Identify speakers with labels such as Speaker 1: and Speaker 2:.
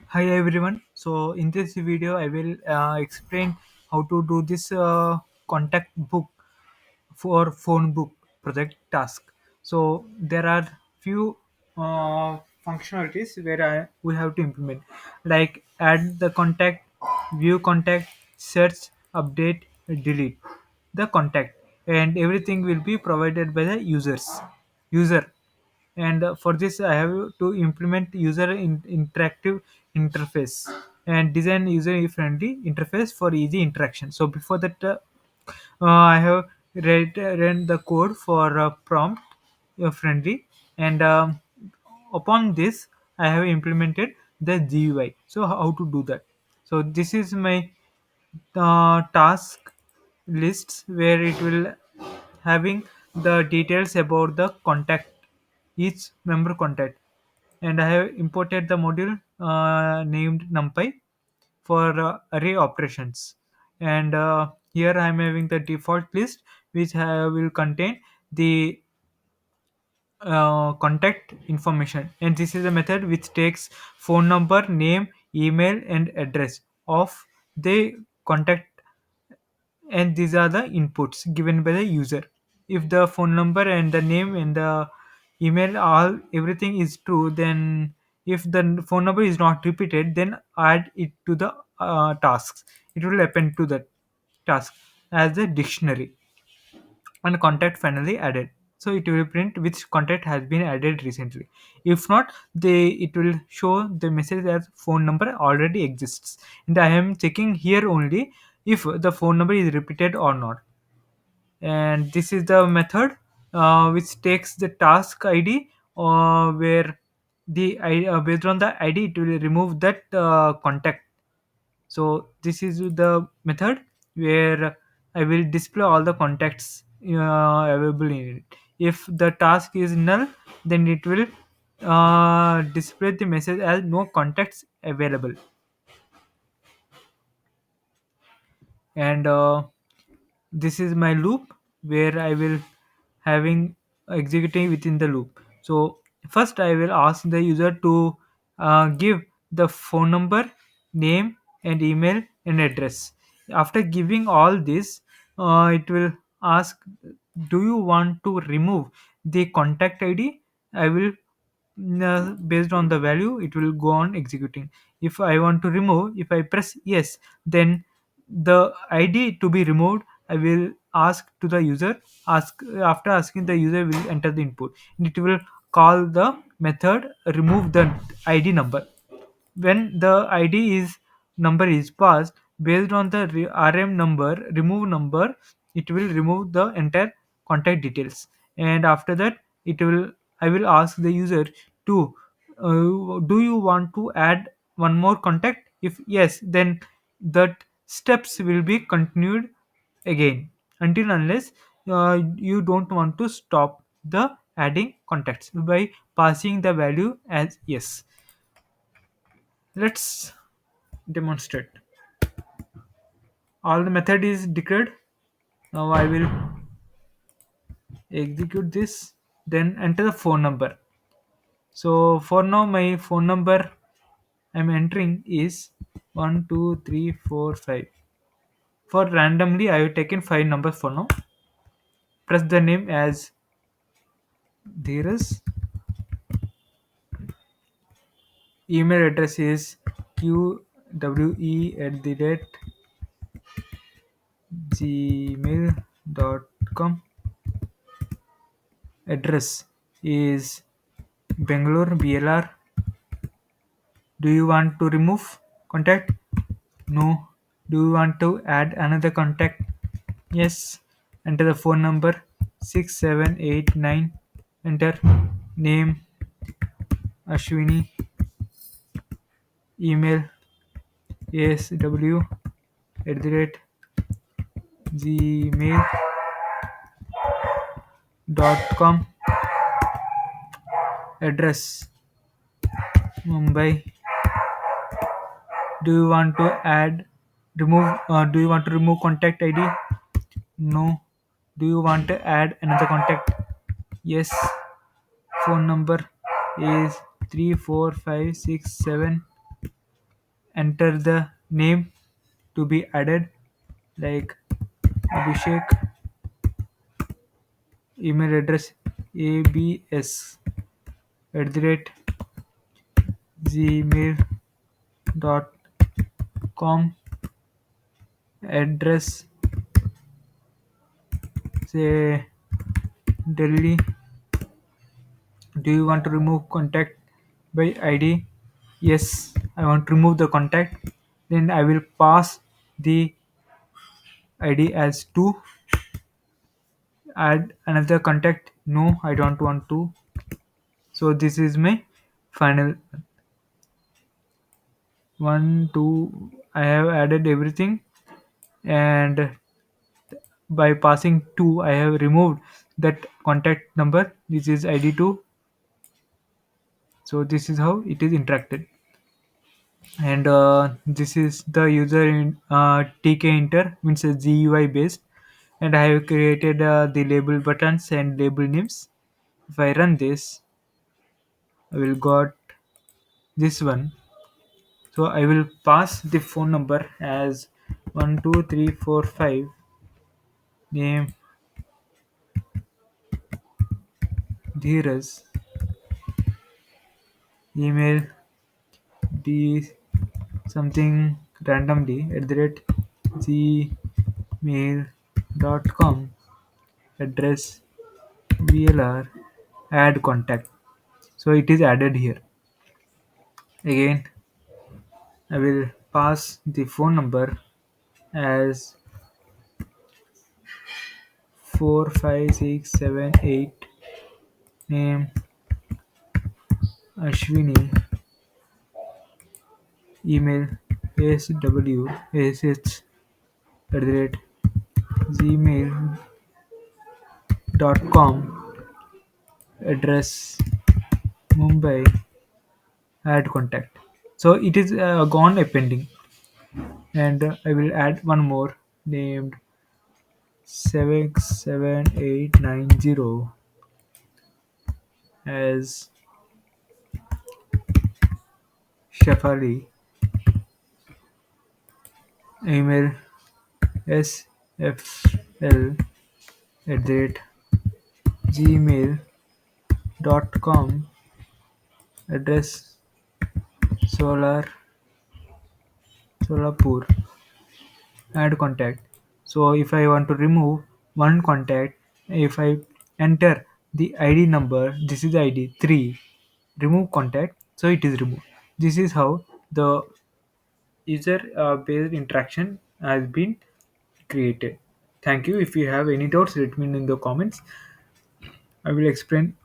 Speaker 1: Hi everyone. So in this video, I will explain how to do this contact book for phone book project task. So there are few functionalities where we have to implement, like add the contact, view contact, search, update, delete the contact, and everything will be provided by the user. And for this I have to implement interactive interface and design user friendly interface for easy interaction. So before that, I have ran the code for prompt friendly, and upon this I have implemented the GUI. So how to do that? So this is my task lists where it will having the details about the contact, each member contact. And I have imported the module named numpy for array operations. And here I am having the default list which will contain the contact information, and this is a method which takes phone number, name, email and address of the contact, and these are the inputs given by the user. If the phone number and the name and the email, all everything is true, then if the phone number is not repeated, then add it to the tasks. It will append to the task as a dictionary, and contact finally added. So it will print which contact has been added recently. If not, it will show the message as phone number already exists, and I am checking here only if the phone number is repeated or not. And this is the method which takes the task id, where based on the id it will remove that contact. So this is the method where I will display all the contacts available in it. If the task is null, then it will display the message as no contacts available. And this is my loop where I will having executing within the loop. So first I will ask the user to give the phone number, name and email and address. After giving all this, it will ask, do you want to remove the contact id? I will based on the value it will go on executing. If I want to remove, if I press yes, then the id to be removed, I will ask to the user. Ask After asking, the user will enter the input, and it will call the method remove the id number. When the id is number is passed, based on the rm number, remove number, it will remove the entire contact details. And after that, it will I will ask the user to do you want to add one more contact? If yes, then that steps will be continued again, until unless you don't want to stop the adding contacts by passing the value as yes. Let's demonstrate. All the method is declared. Now I will execute this, then enter the phone number. So for now my phone number I'm entering is 12345. For randomly I have taken 5 numbers for now. Press the name as Dheeraj. Email address is qwe@gmail.com. Address is Bangalore, BLR. Do you want to remove contact? No. Do you want to add another contact? Yes. Enter the phone number 6789. Enter name Ashwini. Email asw at the rate gmail.com. Address Mumbai. Do you want to add remove? Do you want to remove contact ID? No. Do you want to add another contact? Yes. Phone number is 34567. enter the name to be added, like Abhishek. Email address abs at the rate gmail.com. Address, say, Delhi. Do you want to remove contact by ID? Yes, I want to remove the contact. Then I will pass the ID as 2. Add another contact. No, I don't want to. So this is my final 1, 2. I have added everything, and by passing 2, I have removed that contact number, which is ID2. So this is how it is interacted. And this is the user in TK Inter, means a GUI based, and I have created the label buttons and label names. If I run this, I will got this one. So I will pass the phone number as 12345, name Dheeraj, email d something randomly at the rate gmail.com, address VLR, add contact. So it is added here. Again, I will pass the phone number as 45678, name Ashwini, email swash at the rate gmail.com, address Mumbai, add contact. So it is gone appending, and I will add one more named 77890 as Shafali, email sfl at the rate gmail.com, address Solapur, add contact. So if I want to remove one contact, if I enter the ID number, this is ID 3, remove contact, so it is removed. This is how the user based interaction has been created. Thank you. If you have any doubts, let me know in the comments. I will explain